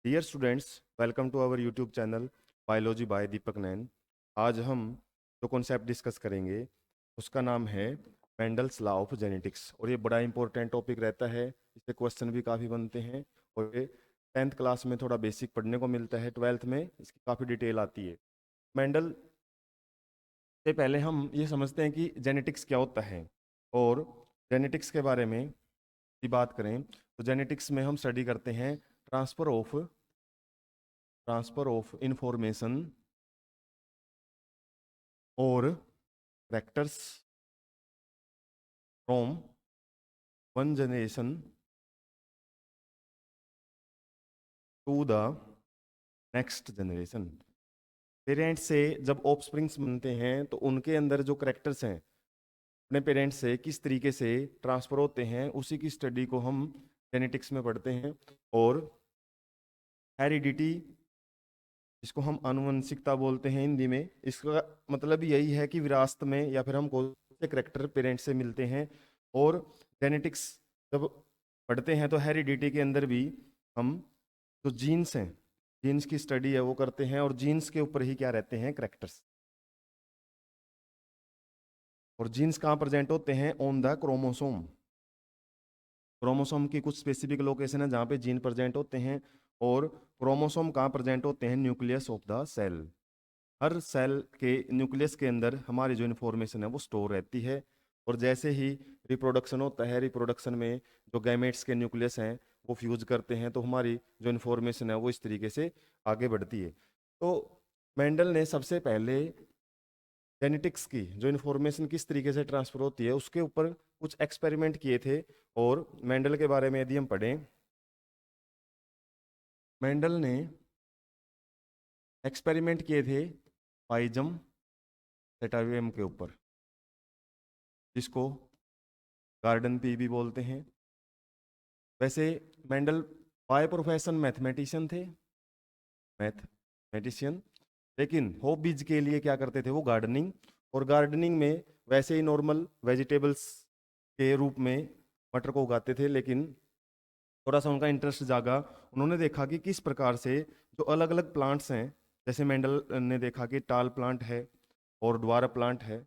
Dear students, welcome to our YouTube channel biology by Deepak Nain. आज हम जो कॉन्सेप्ट डिस्कस करेंगे उसका नाम है मेंडल्स लॉ ऑफ जेनेटिक्स। और ये बड़ा इंपॉर्टेंट टॉपिक रहता है, इससे क्वेश्चन भी काफ़ी बनते हैं। और ये 10th क्लास में थोड़ा बेसिक पढ़ने को मिलता है, 12th में इसकी काफ़ी डिटेल आती है। मेंडल से पहले हम ये समझते हैं कि जेनेटिक्स क्या होता है। और जेनेटिक्स के बारे में की बात करें तो जेनेटिक्स में हम स्टडी करते हैं ट्रांसफर ऑफ इंफॉर्मेशन और characters from one generation to the next generation. Parents से जब ऑफस्प्रिंग्स बनते हैं तो उनके अंदर जो कैरेक्टर्स हैं अपने पेरेंट्स से किस तरीके से ट्रांसफर होते हैं, उसी की स्टडी को हम जेनेटिक्स में पढ़ते हैं। और हेरिडिटी, इसको हम आनुवंशिकता बोलते हैं हिंदी में, इसका मतलब यही है कि विरासत में या फिर हम कौन से करेक्टर पेरेंट्स से मिलते हैं। और जेनेटिक्स जब पढ़ते हैं तो हेरिडिटी के अंदर भी हम जो जीन्स हैं, जीन्स की स्टडी है वो करते हैं। और जीन्स के ऊपर ही क्या रहते हैं, करेक्टर्स। और जीन्स कहाँ प्रेजेंट होते हैं, ऑन द क्रोमोसोम। क्रोमोसोम की कुछ स्पेसिफिक लोकेशन है जहाँ पे जीन प्रेजेंट होते हैं। और क्रोमोसोम कहाँ प्रेजेंट होते हैं, न्यूक्लियस ऑफ द सेल। हर सेल के न्यूक्लियस के अंदर हमारी जो इन्फॉर्मेशन है वो स्टोर रहती है। और जैसे ही रिप्रोडक्शन होता है, रिप्रोडक्शन में जो गैमेट्स के न्यूक्लियस हैं वो फ्यूज करते हैं, तो हमारी जो इन्फॉर्मेशन है वो इस तरीके से आगे बढ़ती है। तो मेंडल ने सबसे पहले जेनेटिक्स की जो इन्फॉर्मेशन किस तरीके से ट्रांसफर होती है उसके ऊपर कुछ एक्सपेरिमेंट किए थे। और मेंडल के बारे में यदि हम पढ़ें, मेंडल ने एक्सपेरिमेंट किए थे पाइजम सेटावियम के ऊपर, जिसको गार्डन पी भी बोलते हैं। वैसे मेंडल बाय प्रोफेशन मैथमेटिशियन थे, मैथमेटिशियन, लेकिन हॉबीज के लिए क्या करते थे वो गार्डनिंग। और गार्डनिंग में वैसे ही नॉर्मल वेजिटेबल्स के रूप में मटर को उगाते थे, लेकिन थोड़ा सा उनका इंटरेस्ट जागा। उन्होंने देखा कि किस प्रकार से जो अलग अलग प्लांट्स हैं, जैसे मेंडल ने देखा कि टाल प्लांट है और ड्वार्फ प्लांट है,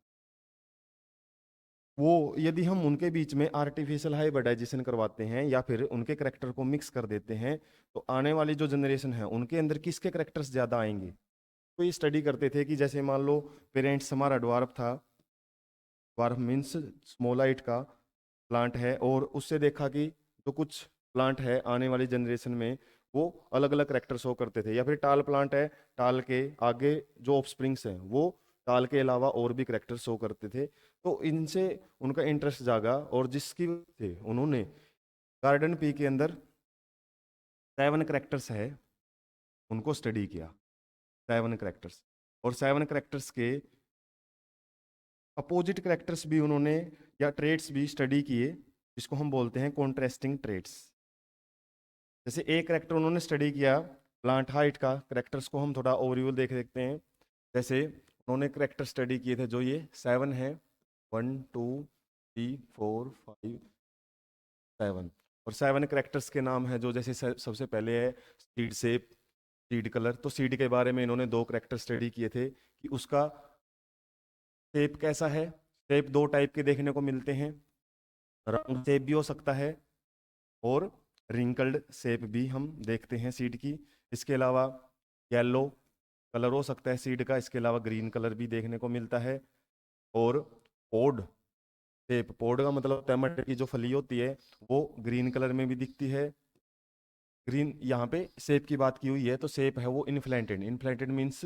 वो यदि हम उनके बीच में आर्टिफिशियल हाइब्रिडाइजेशन करवाते हैं या फिर उनके करेक्टर को मिक्स कर देते हैं, तो आने वाली जो जनरेशन है उनके अंदर किसके करेक्टर्स ज़्यादा आएंगे। तो ये स्टडी करते थे कि जैसे मान लो पेरेंट्स हमारा ड्वार्फ था, ड्वार्फ मीन्स स्मॉलाइट का प्लांट है, और उससे देखा कि जो कुछ प्लांट है आने वाली जनरेशन में वो अलग अलग करेक्टर शो करते थे। या फिर टाल प्लांट है, टाल के आगे जो ऑफस्प्रिंग्स हैं वो टाल के अलावा और भी करेक्टर शो करते थे। तो इनसे उनका इंटरेस्ट जागा, और जिसकी वजह से उन्होंने गार्डन पी के अंदर 7 करेक्टर्स है उनको स्टडी किया, 7 करेक्टर्स। और 7 करेक्टर्स के अपोजिट करेक्टर्स भी उन्होंने या ट्रेड्स भी स्टडी किए, जिसको हम बोलते हैं कॉन्ट्रास्टिंग ट्रेड्स। जैसे एक करेक्टर उन्होंने स्टडी किया प्लांट हाइट का, करेक्टर्स को हम थोड़ा ओवरव्यू देख देखते हैं। जैसे उन्होंने करेक्टर स्टडी किए थे जो ये 7 है, 1 2 3 4 5 7। और 7 करेक्टर्स के नाम है जो, जैसे सबसे पहले है सीड शेप, सीड कलर। तो सीड के बारे में इन्होंने 2 करेक्टर स्टडी किए थे कि उसका शेप कैसा है। शेप 2 टाइप के देखने को मिलते हैं, राउंड शेप भी हो सकता है और रिंकल्ड शेप भी हम देखते हैं सीड की। इसके अलावा येलो कलर हो सकता है सीड का, इसके अलावा ग्रीन कलर भी देखने को मिलता है। और पोड शेप, पोड का मतलब टमाटर की जो फली होती है वो ग्रीन कलर में भी दिखती है। ग्रीन, यहाँ पे शेप की बात की हुई है तो शेप है वो इनफ्लेटेड। इनफ्लेटेड मीन्स,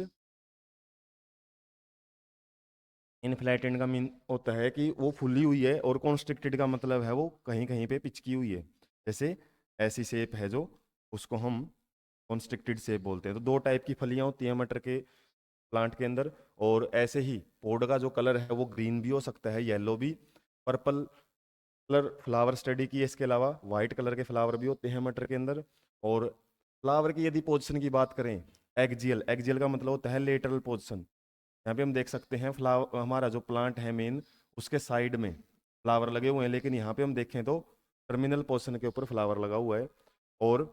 इनफ्लेटेड का मीन होता है कि वो फुली हुई है, और कॉन्स्ट्रिक्टेड का मतलब है वो कहीं कहीं पे पिचकी हुई है। जैसे ऐसी शेप है जो, उसको हम कॉन्स्ट्रिक्टेड शेप बोलते हैं। तो 2 टाइप की फलियां होती हैं मटर के प्लांट के अंदर। और ऐसे ही पोड का जो कलर है वो ग्रीन भी हो सकता है, येलो भी। पर्पल कलर फ्लावर स्टडी की है, इसके अलावा वाइट कलर के फ्लावर भी होते हैं मटर के अंदर। और फ्लावर की यदि पोजीशन की बात करें, एक्जियल, एक्जियल का मतलब होता है लेटरल पोजीशन। यहाँ पे हम देख सकते हैं फ्लावर, हमारा जो प्लांट है मेन, उसके साइड में फ्लावर लगे हुए हैं, लेकिन यहाँ पे हम देखें तो टर्मिनल पोर्शन के ऊपर फ्लावर लगा हुआ है। और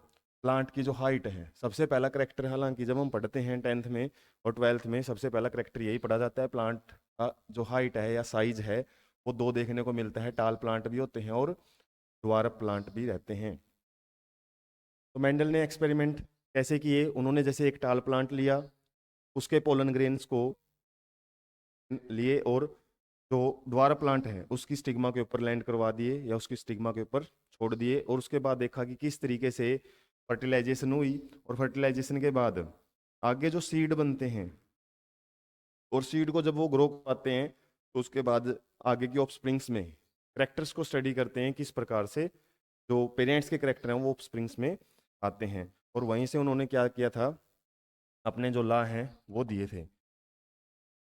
प्लांट की जो हाइट है, सबसे पहला करेक्टर, हालांकि जब हम पढ़ते हैं 10th में और 12th में सबसे पहला करेक्टर यही पढ़ा जाता है, प्लांट का जो हाइट है या साइज है वो दो देखने को मिलता है, टाल प्लांट भी होते हैं और ड्वार्फ प्लांट भी रहते हैं। तो मेंडल ने एक्सपेरिमेंट कैसे किए, उन्होंने जैसे एक टाल प्लांट लिया, उसके पोलन ग्रेन्स को लिए और जो ड्वार्फ प्लांट है उसकी स्टिग्मा के ऊपर लैंड करवा दिए या उसकी स्टिग्मा के ऊपर छोड़ दिए, और उसके बाद देखा कि किस तरीके से फर्टिलाइजेशन हुई, और फर्टिलाइजेशन के बाद आगे जो सीड बनते हैं, और सीड को जब वो ग्रो करवाते हैं तो उसके बाद आगे की ऑफस्प्रिंग्स में करेक्टर्स को स्टडी करते हैं, किस प्रकार से जो पेरेंट्स के करेक्टर हैं वो ऑफस्प्रिंग्स में आते हैं, और वहीं से उन्होंने क्या किया था, अपने जो लॉ हैं वो दिए थे।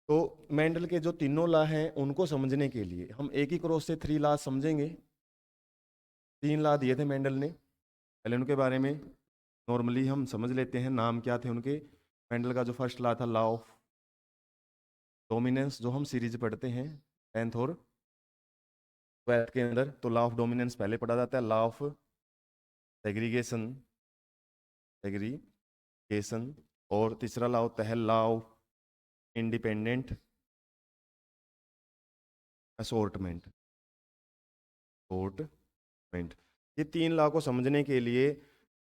तो मेंडल के जो तीनों लॉ हैं उनको समझने के लिए हम एक ही क्रॉस से 3 लॉ समझेंगे। 3 लॉ दिए थे मेंडल ने, पहले उनके बारे में नॉर्मली हम समझ लेते हैं, नाम क्या थे उनके। मेंडल का जो फर्स्ट लॉ था लॉ ऑफ डोमिनेंस, जो हम सीरीज पढ़ते हैं 10th और 12th के अंदर, तो लॉ ऑफ डोमिनेंस पहले पढ़ा जाता है। लॉ ऑफ सेग्रीगेशन, सेग्रीगेशन, और तीसरा लॉ होता है law of independent assortment, assortment. ये 3 लॉ को समझने के लिए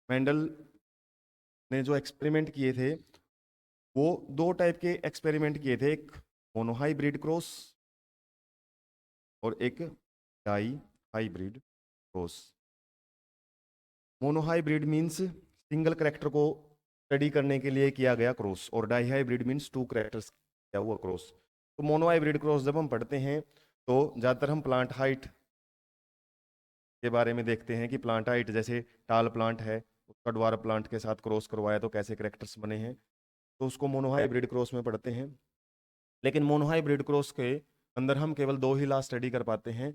मेंडल ने जो एक्सपेरिमेंट किए थे वो 2 टाइप के एक्सपेरिमेंट किए थे, एक मोनोहाइब्रिड क्रॉस और एक dihybrid cross. Monohybrid means single character को स्टडी करने के लिए किया गया क्रॉस, और डाई हाइब्रिड मीन्स 2 करेक्टर्स किया हुआ क्रॉस। तो मोनोहाइब्रिड क्रॉस जब हम पढ़ते हैं तो ज़्यादातर हम प्लांट हाइट के बारे में देखते हैं कि प्लांट हाइट, जैसे टाल प्लांट है उसका ड्वार्फ प्लांट के साथ क्रॉस करवाया तो कैसे करेक्टर्स बने हैं, तो उसको मोनोहाइब्रिड क्रॉस में पढ़ते हैं। लेकिन मोनोहाइब्रिड क्रॉस के अंदर हम केवल 2 ही लॉ स्टडी कर पाते हैं,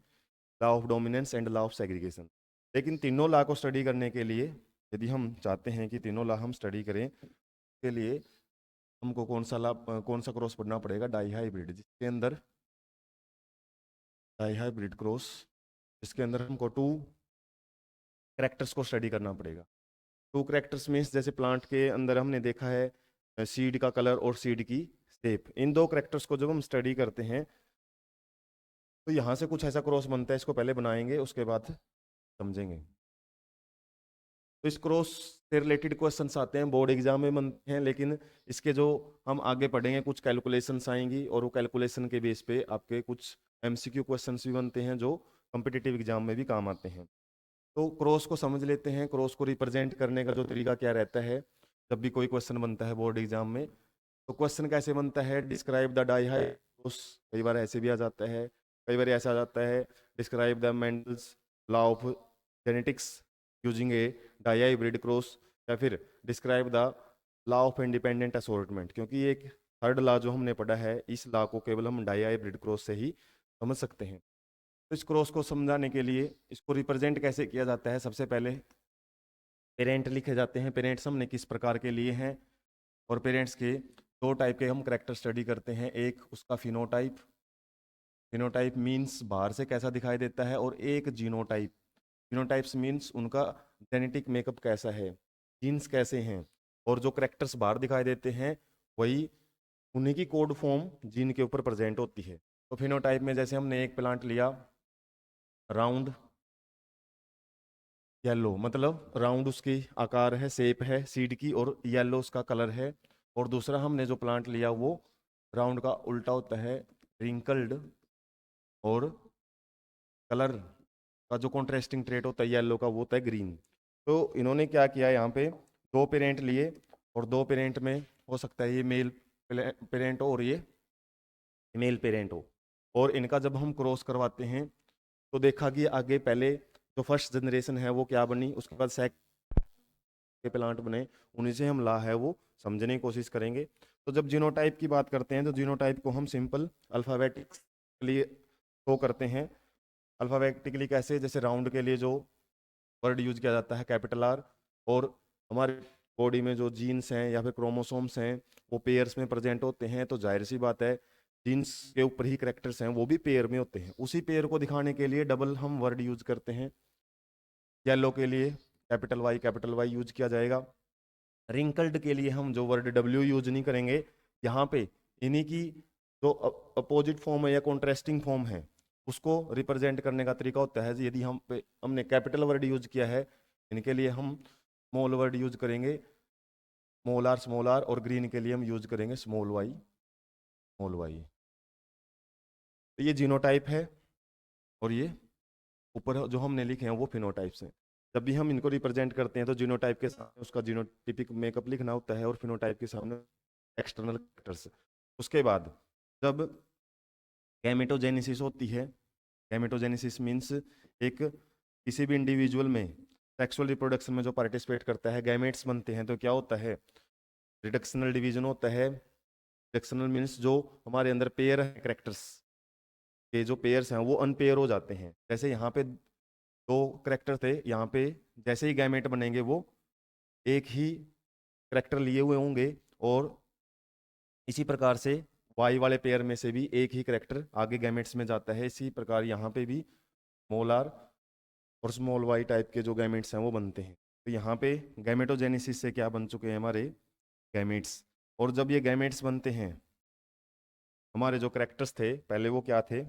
law of dominance and law of segregation. लेकिन तीनों लॉ को स्टडी करने के लिए, यदि हम चाहते हैं कि तीनों लॉ हम स्टडी करें, के लिए हमको कौन सा क्रॉस पढ़ना पड़ेगा, डाई हाइब्रिड, जिसके अंदर डाई हाइब्रिड क्रॉस जिसके अंदर हमको 2 करेक्टर्स को स्टडी करना पड़ेगा। 2 करेक्टर्स मीन्स जैसे प्लांट के अंदर हमने देखा है सीड का कलर और सीड की शेप, इन 2 करेक्टर्स को जब हम स्टडी करते हैं तो यहाँ से कुछ ऐसा क्रॉस बनता है, इसको पहले बनाएंगे उसके बाद समझेंगे। तो इस क्रॉस से रिलेटेड क्वेश्चंस आते हैं, बोर्ड एग्जाम में बनते हैं, लेकिन इसके जो हम आगे पढ़ेंगे कुछ कैलकुलेशंस आएंगी, और वो कैलकुलेशन के बेस पे आपके कुछ एमसीक्यू क्वेश्चंस भी बनते हैं जो कॉम्पिटिटिव एग्जाम में भी काम आते हैं। तो क्रॉस को समझ लेते हैं, क्रॉस को रिप्रेजेंट करने का जो तरीका क्या रहता है जब भी कोई क्वेश्चन बनता है बोर्ड एग्जाम में। तो क्वेश्चन कैसे बनता है, describe the dihybrid cross, कई बार ऐसे भी आ जाता है, कई बार ऐसा आ जाता है describe the Mendel's law of genetics using a dihybrid cross, या फिर describe the law of independent assortment, क्योंकि एक थर्ड लॉ जो हमने पढ़ा है इस लॉ को केवल हम डाई हाइब्रिड क्रॉस से ही समझ सकते हैं। तो इस क्रॉस को समझाने के लिए इसको रिप्रेजेंट कैसे किया जाता है, सबसे पहले पेरेंट लिखे जाते हैं, पेरेंट्स हमने किस प्रकार के लिए हैं, और पेरेंट्स के 2 टाइप के हम करेक्टर स्टडी करते हैं, एक उसका फिनोटाइप, फिनोटाइप मीन्स बाहर से कैसा दिखाई देता है, और एक जीनोटाइप, जीनोटाइप्स मीन्स उनका जेनेटिक मेकअप कैसा है, जीन्स कैसे हैं, और जो करेक्टर्स बाहर दिखाई देते हैं वही उन्हीं की कोड फॉर्म जीन के ऊपर प्रेजेंट होती है। तो फिनोटाइप में जैसे हमने एक प्लांट लिया राउंड येलो, मतलब राउंड उसकी आकार है, शेप है सीड की, और येलो उसका कलर है। और दूसरा हमने जो प्लांट लिया वो राउंड का उल्टा होता है, रिंकल्ड, और कलर का जो कॉन्ट्रास्टिंग ट्रेट होता है येलो का वो होता है ग्रीन। तो इन्होंने क्या किया, यहाँ पे 2 पेरेंट लिए, और 2 पेरेंट में हो सकता है ये मेल पेरेंट हो और ये फीमेल पेरेंट हो, और इनका जब हम क्रॉस करवाते हैं तो देखा कि आगे पहले जो फर्स्ट जनरेशन है वो क्या बनी, उसके बाद सेकंड के प्लांट बने, उन्हीं से हम ला है वो समझने की कोशिश करेंगे। तो जब जीनोटाइप की बात करते हैं तो जीनोटाइप को हम सिंपल अल्फ़ाबेटिकली शो करते हैं। अल्फ़ाबेटिकली कैसे, जैसे राउंड के लिए जो वर्ड यूज किया जाता है कैपिटल आर, और हमारे बॉडी में जो जीन्स हैं या फिर क्रोमोसोम्स हैं वो पेयर्स में प्रेजेंट होते हैं, तो जाहिर सी बात है जीन्स के ऊपर ही करेक्टर्स हैं वो भी पेयर में होते हैं। उसी पेयर को दिखाने के लिए डबल हम वर्ड यूज करते हैं। येलो के लिए कैपिटल वाई यूज किया जाएगा। रिंकल्ड के लिए हम जो वर्ड डब्ल्यू यूज नहीं करेंगे। यहाँ पे इन्हीं की जो अपोजिट फॉर्म है या कॉन्ट्रास्टिंग फॉर्म है उसको रिप्रेजेंट करने का तरीका होता है। यदि हमने कैपिटल वर्ड यूज किया है, इनके लिए हम स्मॉल वर्ड यूज करेंगे स्मॉल आर, और ग्रीन के लिए हम यूज करेंगे स्मॉल वाई। तो ये जीनोटाइप है, और ये ऊपर जो हमने लिखे हैं वो फिनोटाइप्स हैं। जब भी हम इनको रिप्रेजेंट करते हैं तो जीनोटाइप के सामने उसका जीनोटिपिक मेकअप लिखना होता है, और फिनोटाइप के सामने एक्सटर्नल फैक्टर्स। उसके बाद जब गैमेटोजेनेसिस होती है, गैमेटोजेनेसिस मीन्स एक किसी भी इंडिविजुअल में सेक्सुअल रिप्रोडक्शन में जो पार्टिसिपेट करता है, गैमेट्स बनते हैं, तो क्या होता है, रिडक्शनल डिवीजन होता है। रिडक्शनल मीन्स जो हमारे अंदर पेयर है, कैरेक्टर्स के जो पेयर्स हैं वो अनपेयर हो जाते हैं। जैसे यहाँ पे दो करेक्टर थे, यहाँ पे जैसे ही गैमेट बनेंगे वो एक ही करेक्टर लिए हुए होंगे, और इसी प्रकार से वाई वाले पेयर में से भी एक ही करेक्टर आगे गैमेट्स में जाता है। इसी प्रकार यहाँ पे भी स्मॉल आर और स्मॉल वाई टाइप के जो गैमेट्स हैं वो बनते हैं। तो यहाँ पे गैमेटोजेनेसिस से क्या बन चुके हैं हमारे गैमेट्स। और जब ये गैमेट्स बनते हैं, हमारे जो करेक्टर्स थे पहले वो क्या थे,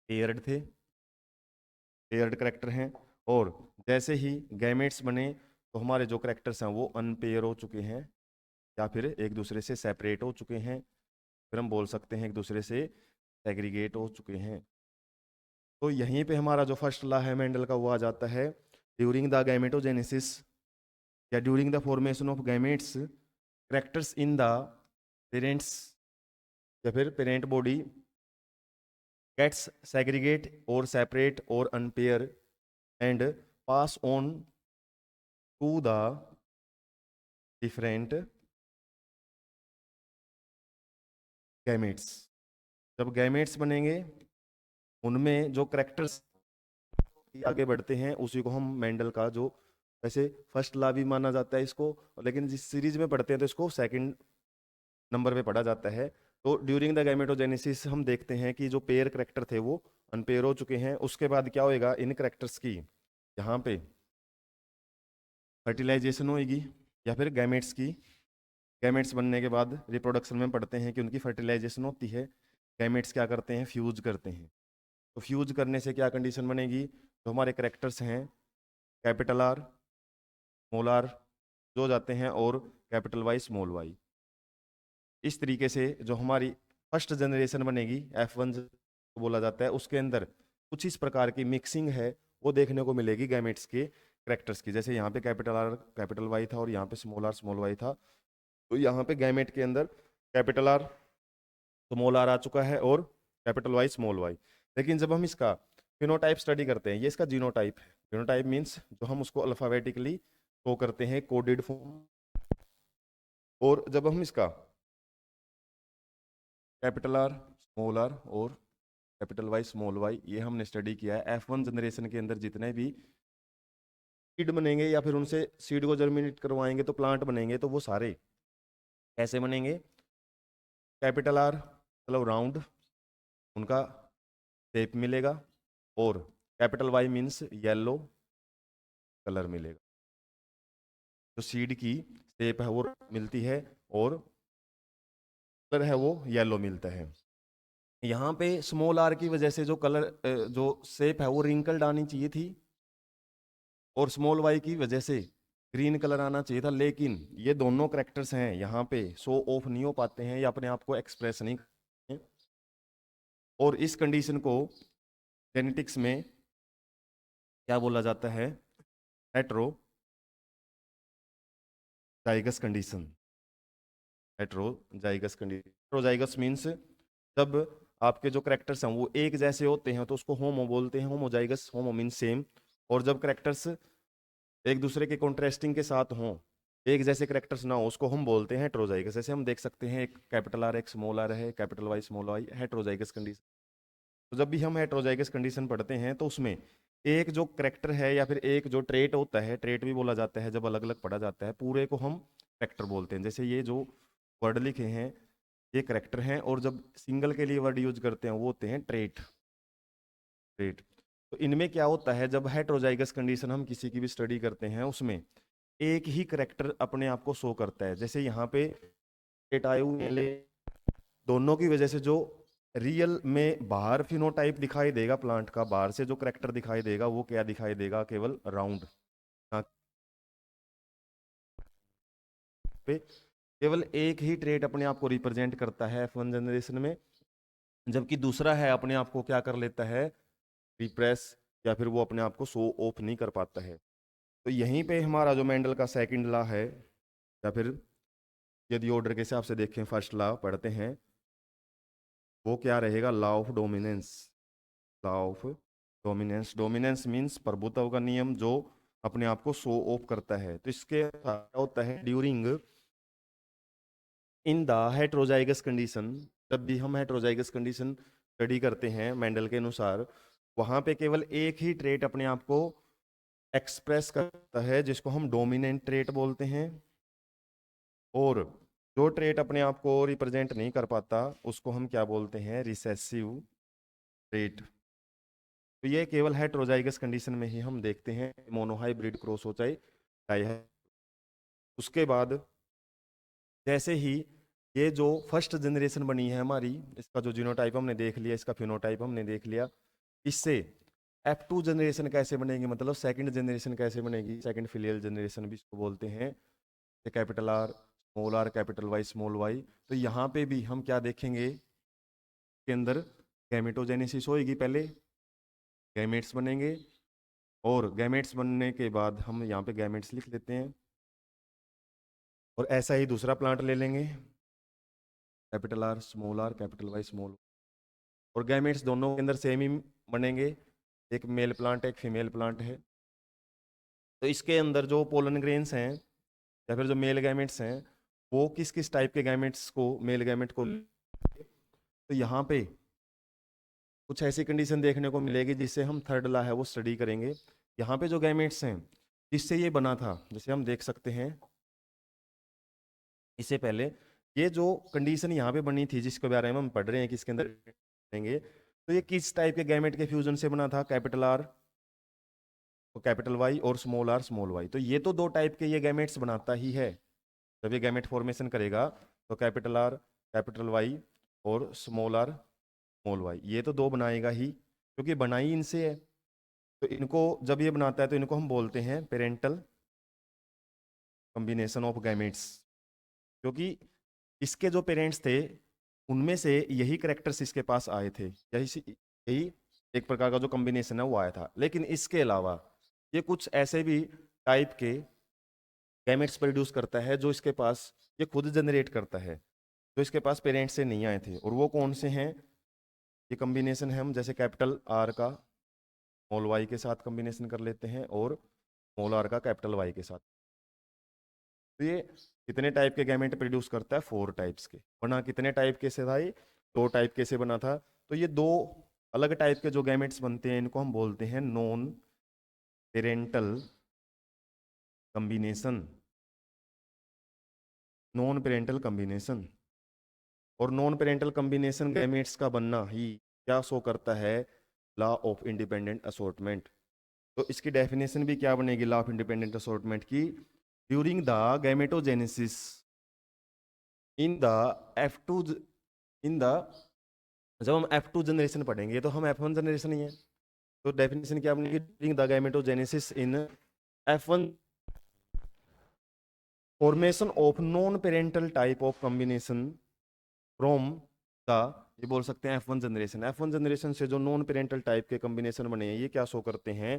पेयर्ड थे, पेयर्ड करेक्टर हैं। और जैसे ही गैमेट्स बने तो हमारे जो करेक्टर्स हैं वो अनपेयर हो चुके हैं, या फिर एक दूसरे से सेपरेट हो चुके हैं, फिर हम बोल सकते हैं एक दूसरे से सेग्रीगेट हो चुके हैं। तो यहीं पे हमारा जो फर्स्ट लॉ है मेंडल का वो आ जाता है। ड्यूरिंग द गैमेटोजेनेसिस या during the formation of gametes, characters in the parents या फिर parent body gets segregate or separate or unpair and pass on to the different gametes। जब गैमेट्स बनेंगे उनमें जो करेक्टर्स आगे बढ़ते हैं उसी को हम मेंडल का जो वैसे फर्स्ट लॉ भी माना जाता है इसको, लेकिन जिस सीरीज में पढ़ते हैं तो इसको सेकंड नंबर पे पढ़ा जाता है। तो ड्यूरिंग द गैमेटोजेनेसिस हम देखते हैं कि जो पेयर करेक्टर थे वो अनपेयर हो चुके हैं। उसके बाद क्या होएगा, इन करेक्टर्स की यहाँ पे फर्टिलाइजेशन होएगी, या फिर गैमेट्स की, गैमेट्स बनने के बाद रिप्रोडक्शन में पढ़ते हैं कि उनकी फर्टिलाइजेशन होती है। गैमेट्स क्या करते हैं, फ्यूज करते हैं। तो फ्यूज करने से क्या कंडीशन बनेगी, तो हमारे करेक्टर्स हैं कैपिटल आर स्मॉल आर जो हो जाते हैं, और कैपिटल वाई स्मॉल वाई। इस तरीके से जो हमारी फर्स्ट जनरेशन बनेगी, F1 बोला जाता है, उसके अंदर कुछ इस प्रकार की मिक्सिंग है वो देखने को मिलेगी गैमेट्स के करेक्टर्स की। जैसे यहाँ पे कैपिटल आर कैपिटल वाई था, और यहाँ पे स्मॉल आर स्मॉल वाई था। तो यहाँ पे गैमेट के अंदर कैपिटल आर स्मॉल आर आ चुका है, और कैपिटल वाई स्मॉल वाई। लेकिन जब हम इसका फिनोटाइप स्टडी करते हैं, ये इसका जीनोटाइप है। फिनोटाइप मीन्स जो हम उसको अल्फाबेटिकली शो करते हैं कोडेड फॉर्म। और जब हम इसका कैपिटल आर स्मॉल आर और कैपिटल वाई स्मॉल वाई ये हमने स्टडी किया है। F1 जनरेशन के अंदर जितने भी सीड बनेंगे या फिर उनसे सीड को जर्मिनेट करवाएंगे तो प्लांट बनेंगे, तो वो सारे कैसे बनेंगे, कैपिटल आर मतलब राउंड उनका शेप मिलेगा, और capital Y means yellow colour मिलेगा। जो सीड की शेप है वो मिलती है, और कलर है वो येलो मिलता है। यहाँ पे स्मॉल आर की वजह से जो कलर जो शेप है वो रिंकल्ड आनी चाहिए थी, और स्मॉल वाई की वजह से ग्रीन कलर आना चाहिए था। लेकिन ये दोनों करेक्टर्स हैं यहाँ पे शो ऑफ नहीं हो पाते हैं या अपने आप को एक्सप्रेस नहीं करते हैं। और इस कंडीशन को जेनेटिक्स में क्या बोला जाता है, heterozygous condition. Heterozygous condition, heterozygous means जब आपके जो करेक्टर्स हैं वो एक जैसे होते हैं तो उसको होमो बोलते हैं, होमोजाइगस, होमो मीन्स सेम। और जब करेक्टर्स एक दूसरे के कॉन्ट्रास्टिंग के साथ हों, एक जैसे करेक्टर्स ना हो, उसको हम बोलते हैं हेट्रोजाइगस। जैसे हम देख सकते हैं एक कैपिटल आर एक स्मॉल आर है, capital Y small Y, heterozygous condition. तो जब भी हम हेट्रोजाइगस कंडीशन पढ़ते हैं तो उसमें एक जो करेक्टर है या फिर एक जो ट्रेट होता है, ट्रेट भी बोला जाता है जब अलग अलग पढ़ा जाता है, पूरे को हम करेक्टर बोलते हैं। जैसे ये जो वर्ड लिखे हैं ये करेक्टर हैं, और जब सिंगल के लिए वर्ड यूज करते हैं वो होते हैं ट्रेट। तो तो इनमें क्या होता है, जब हेटेरोजाइगस कंडीशन हम किसी की भी स्टडी करते हैं उसमें एक ही करेक्टर अपने आप को शो करता है। जैसे यहाँ पे एटायु एले दोनों की वजह से जो रियल में बाहर फिनोटाइप दिखाई देगा प्लांट का, बाहर से जो करेक्टर दिखाई देगा वो क्या दिखाई देगा, केवल राउंड पे केवल एक ही ट्रेट अपने आप को रिप्रेजेंट करता है F1 जनरेशन में, जबकि दूसरा है अपने आप को क्या कर लेता है, रिप्रेस, या फिर वो अपने आप को शो ऑफ नहीं कर पाता है। तो यहीं पे हमारा जो मेंडल का सेकंड लॉ है, या फिर यदि ऑर्डर के हिसाब से देखें फर्स्ट लॉ पढ़ते हैं, वो क्या रहेगा, law of dominance. Law of dominance, dominance means प्रभुत्व का नियम जो अपने आप को शो ऑफ करता है। तो इसके क्या होता है, during in the heterozygous condition, जब भी हम हेट्रोजाइगस कंडीशन स्टडी करते हैं मेंडल के अनुसार, वहां पे केवल एक ही ट्रेट अपने आप को एक्सप्रेस करता है जिसको हम डोमिनेंट ट्रेट बोलते हैं, और जो ट्रेट अपने आप को रिप्रेजेंट नहीं कर पाता उसको हम क्या बोलते हैं, रिसेसिव ट्रेट। तो ये केवल हेट्रोजाइगस कंडीशन में ही हम देखते हैं, मोनोहाइब्रिड क्रॉस हो चाहे डाई है। उसके बाद जैसे ही ये जो फर्स्ट जनरेशन बनी है हमारी, इसका जो जीनोटाइप हमने देख लिया, इसका फिनोटाइप हमने देख लिया, इससे F2 जनरेशन कैसे बनेगी, मतलब सेकंड जनरेशन कैसे बनेगी, सेकंड फिलियल जनरेशन भी इसको बोलते हैं, capital R small R capital Y small Y. तो यहाँ पे भी हम क्या देखेंगे, के अंदर गैमेटोजेनेसिस होएगी, पहले गैमेट्स बनेंगे, और गैमेट्स बनने के बाद हम यहाँ पे गैमेट्स लिख लेते हैं, और ऐसा ही दूसरा प्लांट ले लेंगे, capital R capital Y small, और गैमेट्स दोनों के अंदर सेम ही बनेंगे, एक मेल प्लांट एक फीमेल प्लांट है। तो इसके अंदर जो पोलन ग्रेन्स हैं या फिर जो मेल गैमेट्स हैं, वो किस किस टाइप के गैमेट्स को, मेल गैमेट को, तो यहाँ पे कुछ ऐसी कंडीशन देखने को मिलेगी जिससे हम थर्ड लॉ है वो स्टडी करेंगे। यहाँ पे जो गैमेट्स हैं जिससे ये बना था, जैसे हम देख सकते हैं, इससे पहले ये जो कंडीशन यहाँ पे बनी थी जिसके बारे में हम पढ़ रहे हैं किसके अंदर पढ़ेंगे, तो ये किस टाइप के गैमेट के फ्यूजन से बना था, कैपिटल आर तो कैपिटल वाई और स्मॉल आर स्मॉल वाई। तो ये तो दो टाइप के ये गैमेट्स बनाता ही है, जब ये गैमेट फॉर्मेशन करेगा तो कैपिटल आर कैपिटल वाई और स्मॉल आर स्मॉल वाई, ये तो दो बनाएगा ही, क्योंकि बनाई इनसे है। तो इनको जब ये बनाता है तो इनको हम बोलते हैं पेरेंटल कॉम्बिनेशन ऑफ गैमेट्स, क्योंकि इसके जो पेरेंट्स थे उनमें से यही करेक्टर्स इसके पास आए थे, यही एक प्रकार का जो कॉम्बिनेशन है वो आया था। लेकिन इसके अलावा ये कुछ ऐसे भी टाइप के गैमेट्स प्रोड्यूस करता है जो इसके पास ये खुद जनरेट करता है, जो इसके पास पेरेंट्स से नहीं आए थे, और वो कौन से हैं, ये कॉम्बिनेशन है हम जैसे कैपिटल आर का स्मॉल वाई के साथ कॉम्बिनेशन कर लेते हैं और स्मॉल आर का कैपिटल वाई के साथ। तो ये कितने टाइप के गैमेट प्रोड्यूस करता है, 4 टाइप्स के। बना कितने टाइप के से था ये, 2 टाइप के से बना था। तो ये दो अलग टाइप के जो गैमेट्स बनते हैं इनको हम बोलते हैं non parental combination, non parental combination. और नॉन पेरेंटल कॉम्बिनेशन गैमेट्स का बनना ही क्या शो करता है, लॉ ऑफ इंडिपेंडेंट असॉर्टमेंट। तो इसकी डेफिनेशन भी क्या बनेगी लॉ ऑफ इंडिपेंडेंट असॉर्टमेंट की, during the gametogenesis in the F2 in the, जब हम F2 जनरेशन पढ़ेंगे तो हम F1 जनरेशन ही है, तो डेफिनेशन क्या बनेगी, during the gametogenesis in F1 formation of non parental type of combination from the, ये बोल सकते हैं F1 जनरेशन। F1 जनरेशन से जो नॉन पेरेंटल टाइप के कॉम्बिनेशन बने हैं ये क्या शो करते हैं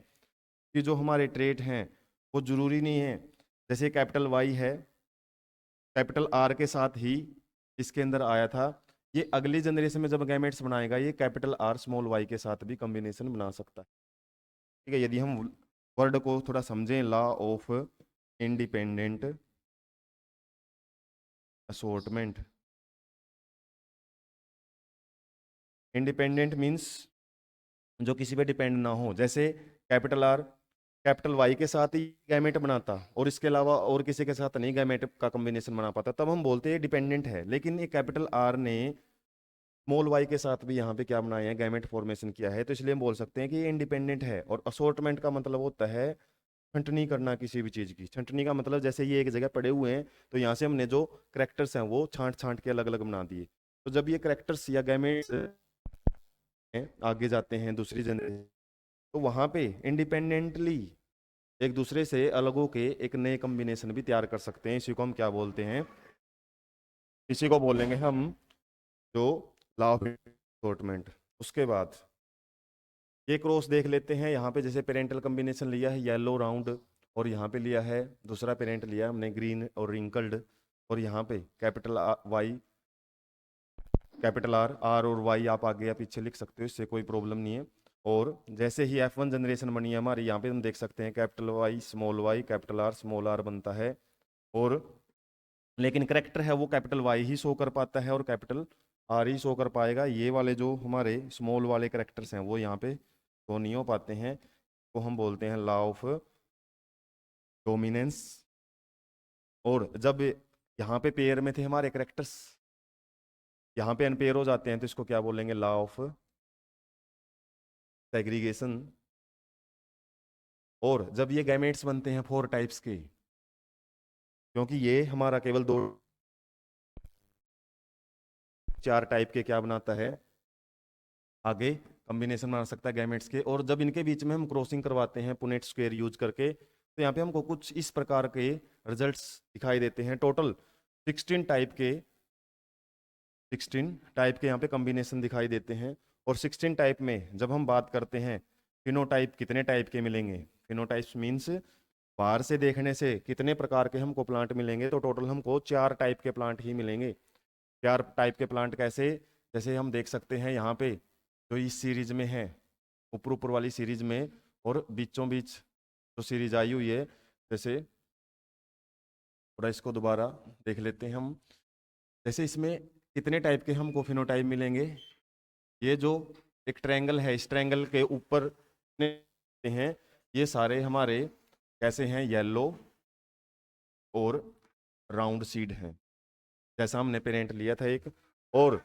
कि जो हमारे ट्रेट हैं वो जरूरी नहीं है, जैसे कैपिटल वाई है कैपिटल आर के साथ ही इसके अंदर आया था, ये अगली जनरेशन में जब गैमेट्स बनाएगा ये कैपिटल आर स्मॉल वाई के साथ भी कॉम्बिनेशन बना सकता है। ठीक है, यदि हम वर्ड को थोड़ा समझें, law of independent assortment. Independent means जो किसी पे डिपेंड ना हो, जैसे कैपिटल आर कैपिटल वाई के साथ ही गैमेट बनाता और इसके अलावा और किसी के साथ नहीं गैमेट का कॉम्बिनेशन बना पाता, तब हम बोलते हैं डिपेंडेंट है। लेकिन ये कैपिटल आर ने स्मॉल वाई के साथ भी यहाँ पे क्या बनाए हैं, गैमेट फॉर्मेशन किया है, तो इसलिए हम बोल सकते हैं कि ये इंडिपेंडेंट है। और असॉर्टमेंट का मतलब होता है छंटनी करना किसी भी चीज की। छंटनी का मतलब जैसे ये एक जगह पड़े हुए हैं, तो यहाँ से हमने जो करेक्टर्स हैं वो छांट छांट के अलग अलग बना दिए। तो जब ये करेक्टर्स या गैमेट्स आगे जाते हैं दूसरी जनरेशन, तो वहां पे इंडिपेंडेंटली एक दूसरे से अलग होके एक नए कॉम्बिनेशन भी तैयार कर सकते हैं। इसी को हम क्या बोलते हैं, इसी को बोलेंगे हम जो लॉ ऑफ असॉर्टमेंट। उसके बाद ये क्रॉस देख लेते हैं। यहाँ पे जैसे पेरेंटल कॉम्बिनेशन लिया है येलो राउंड, और यहाँ पे लिया है दूसरा पेरेंट लिया हमने ग्रीन और रिंकल्ड, और यहाँ पे capital Y capital R, R और वाई आप आगे या पीछे लिख सकते हो, इससे कोई प्रॉब्लम नहीं है। और जैसे ही F1 जनरेशन बनी है हमारी, यहाँ पे हम देख सकते हैं capital Y capital R small R बनता है। और लेकिन करेक्टर है वो कैपिटल वाई ही शो कर पाता है और कैपिटल आर ही शो कर पाएगा। ये वाले जो हमारे स्मॉल वाले करेक्टर्स हैं वो यहाँ पे शो नहीं हो पाते हैं, तो हम बोलते हैं लॉ ऑफ डोमिनेंस। और जब यहाँ पे पेयर में थे हमारे करेक्टर्स, यहाँ पे अनपेयर हो जाते हैं, तो इसको क्या बोलेंगे, लॉ ऑफ सेग्रीगेशन। और जब ये गैमेट्स बनते हैं 4 टाइप्स के, क्योंकि ये हमारा केवल 4 टाइप के क्या बनाता है, आगे कॉम्बिनेशन बना सकता है गैमेट्स के। और जब इनके बीच में हम क्रॉसिंग करवाते हैं पुनेट स्क्वायर यूज करके, तो यहाँ पे हमको कुछ इस प्रकार के रिजल्ट्स दिखाई देते हैं। टोटल 16 टाइप के 16 टाइप के यहाँ पे कॉम्बिनेशन दिखाई देते हैं। और 16 टाइप में जब हम बात करते हैं फिनोटाइप कितने टाइप के मिलेंगे, फिनोटाइप्स मीन्स बाहर से देखने से कितने प्रकार के हमको प्लांट मिलेंगे, तो टोटल हमको 4 टाइप के प्लांट ही मिलेंगे। 4 टाइप के प्लांट कैसे, जैसे हम देख सकते हैं यहाँ पे जो इस सीरीज में है, ऊपर ऊपर वाली सीरीज में और बीचों बीच जो सीरीज आई हुई है, जैसे थोड़ा इसको दोबारा देख लेते हैं हम। जैसे इसमें कितने टाइप के हमको फिनोटाइप मिलेंगे, ये जो एक ट्रायंगल है, इस ट्रायंगल के ऊपर हैं ये सारे हमारे कैसे हैं, येलो और राउंड सीड हैं, जैसा हमने पेरेंट लिया था एक। और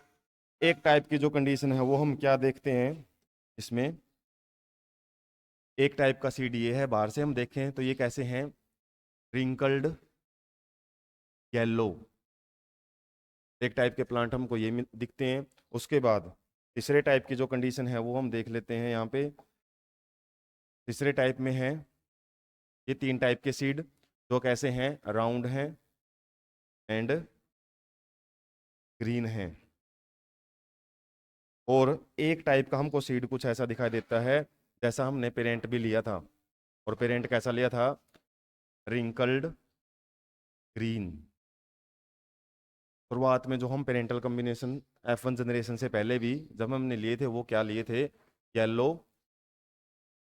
एक टाइप की जो कंडीशन है वो हम क्या देखते हैं इसमें, एक टाइप का सीड ये है, बाहर से हम देखें तो ये कैसे हैं, रिंकल्ड येलो, एक टाइप के प्लांट हमको ये दिखते हैं। उसके बाद तीसरे टाइप की जो कंडीशन है वो हम देख लेते हैं यहाँ पे। तीसरे टाइप में है ये 3 टाइप के सीड जो कैसे हैं, राउंड हैं एंड ग्रीन हैं। और एक टाइप का हमको सीड कुछ ऐसा दिखाई देता है जैसा हमने पेरेंट भी लिया था, और पेरेंट कैसा लिया था, रिंकल्ड ग्रीन। शुरुआत में जो हम पेरेंटल कॉम्बिनेशन F1 जनरेशन से पहले भी जब हमने लिए थे वो क्या लिए थे, yellow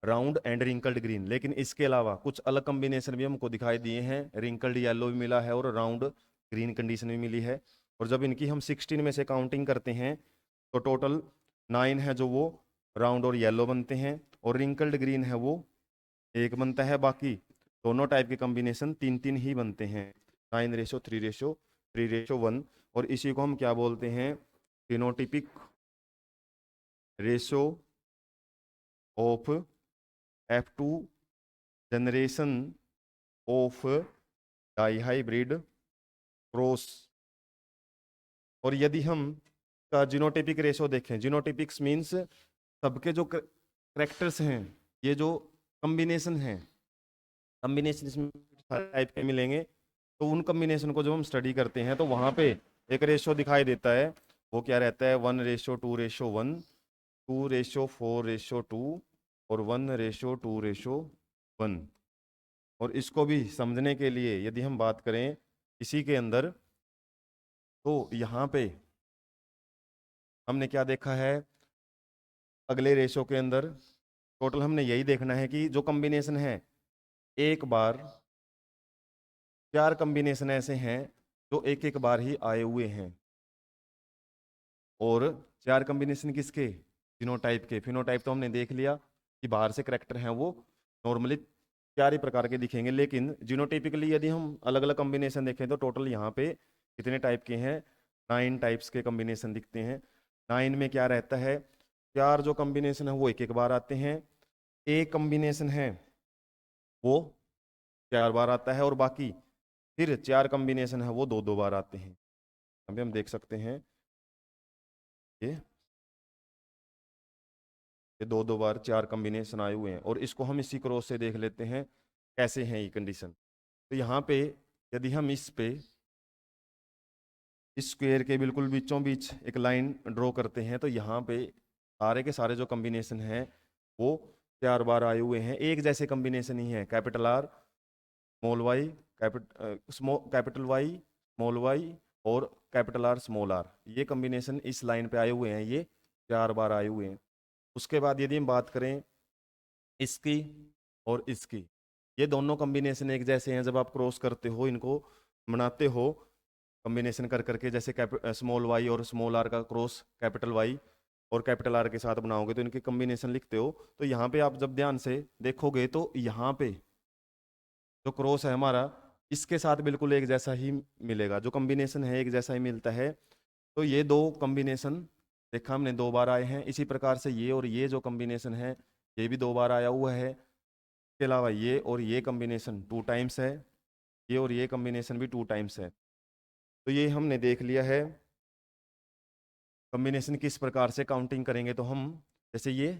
round and wrinkled green. लेकिन इसके अलावा कुछ अलग कॉम्बिनेशन भी हमको दिखाई दिए हैं, रिंकल्ड येलो भी मिला है और राउंड ग्रीन कंडीशन भी मिली है। और जब इनकी हम 16 में से काउंटिंग करते हैं तो टोटल 9 है जो वो राउंड और येलो बनते हैं, और रिंकल्ड ग्रीन है वो एक बनता है। बाकी दोनों टाइप के कॉम्बिनेशन 3 3 ही बनते हैं, 9:3:3:1। और इसी को हम क्या बोलते हैं, phenotypic ratio of F2 generation of dihybrid cross. और यदि हम का जीनोटिपिक रेशो देखें, जीनोटिपिक्स मीन्स सबके जो करेक्टर्स हैं, ये जो कॉम्बिनेशन हैं, कॉम्बिनेशन इसमें टाइप के मिलेंगे, तो उन कॉम्बिनेशन को जब हम स्टडी करते हैं तो वहाँ पे एक रेशो दिखाई देता है, वो क्या रहता है, 1:2:1, 2:4:2 और 1:2:1। और इसको भी समझने के लिए यदि हम बात करें इसी के अंदर, तो यहाँ पे हमने क्या देखा है, अगले रेशो के अंदर टोटल हमने यही देखना है कि जो कॉम्बिनेशन है, एक बार 4 कॉम्बिनेशन ऐसे हैं जो एक एक बार ही आए हुए हैं। और 4 कॉम्बिनेशन किसके, फिनोटाइप के। फिनोटाइप तो हमने देख लिया कि बाहर से करेक्टर हैं वो नॉर्मली 4 ही प्रकार के दिखेंगे, लेकिन जीनोटाइपिकली यदि हम अलग अलग कॉम्बिनेशन देखें तो टोटल यहाँ पे कितने टाइप के हैं, 9 टाइप्स के कॉम्बिनेशन दिखते हैं। 9 में क्या रहता है, 4 जो कॉम्बिनेशन है वो एक एक बार आते हैं, एक कॉम्बिनेशन है वो 4 बार आता है, और बाकी फिर 4 कॉम्बिनेशन है वो 2-2 बार आते हैं। अभी हम देख सकते हैं ये ये 2-2 बार 4 कॉम्बिनेशन आए हुए हैं, और इसको हम इसी क्रॉस से देख लेते हैं कैसे हैं ये कंडीशन। तो यहाँ पे यदि हम इस पे इस स्क्वायर के बिल्कुल बीचों बीच एक लाइन ड्रॉ करते हैं, तो यहाँ पे सारे के सारे जो कॉम्बिनेशन हैं वो 4 बार आए हुए हैं, एक जैसे कॉम्बिनेशन ही है, capital R small Y capital Y small Y और कैपिटल आर स्मॉल आर, ये कॉम्बिनेशन इस लाइन पे आए हुए हैं, ये 4 बार आए हुए हैं। उसके बाद यदि हम बात करें इसकी और इसकी, ये दोनों कॉम्बिनेशन एक जैसे हैं, जब आप क्रॉस करते हो इनको बनाते हो कॉम्बिनेशन कर करके, जैसे स्मॉल वाई और स्मॉल आर का क्रॉस कैपिटल वाई और कैपिटल आर के साथ बनाओगे तो इनके कॉम्बिनेशन लिखते हो, तो यहाँ पे आप जब ध्यान से देखोगे तो यहाँ पे जो क्रॉस है हमारा इसके साथ बिल्कुल एक जैसा ही मिलेगा, जो कॉम्बिनेशन है एक जैसा ही मिलता है। तो ये दो कॉम्बिनेशन देखा हमने 2 बार आए हैं, इसी प्रकार से ये और ये जो कॉम्बिनेशन है ये भी 2 बार आया हुआ है, इसके अलावा ये और ये कॉम्बिनेशन 2 टाइम्स है, ये और ये कॉम्बिनेशन भी 2 टाइम्स है। तो ये हमने देख लिया है कॉम्बिनेशन किस प्रकार से काउंटिंग करेंगे। तो हम जैसे ये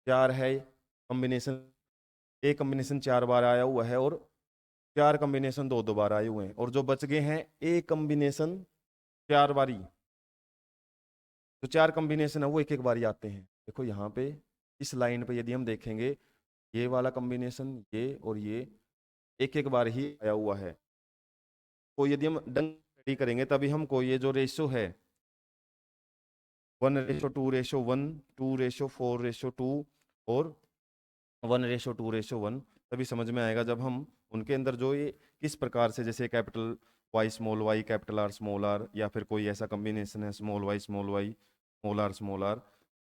4 है कॉम्बिनेशन, एक कॉम्बिनेशन 4 बार आया हुआ है और 4 कॉम्बिनेशन 2-2 बार आए हुए हैं, और जो बच गए हैं एक कॉम्बिनेशन 4 बारी, तो 4 कॉम्बिनेशन है वो एक एक बारी आते हैं। देखो यहाँ पे इस लाइन पे यदि हम देखेंगे ये वाला कॉम्बिनेशन ये और ये एक एक बार ही आया हुआ है। तो यदि हम डंग स्टडी करेंगे तभी हमको ये जो रेशो है 1:2:1, 2:4:2 और 1:2:1 तभी समझ में आएगा जब हम उनके अंदर जो ये किस प्रकार से, जैसे capital Y small Y capital R small R, या फिर कोई ऐसा कॉम्बिनेशन है स्मॉल वाई स्मॉल आर,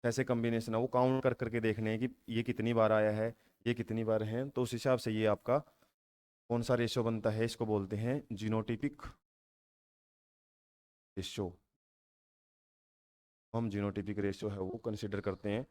ऐसे कॉम्बिनेशन है वो काउंट कर करके देखने हैं कि ये कितनी बार आया है, ये कितनी बार है, तो उस हिसाब से ये आपका कौन सा रेशो बनता है, इसको बोलते हैं जीनोटिपिक रेशो। हम जीनोटिपिक रेशो है वो कंसिडर करते हैं।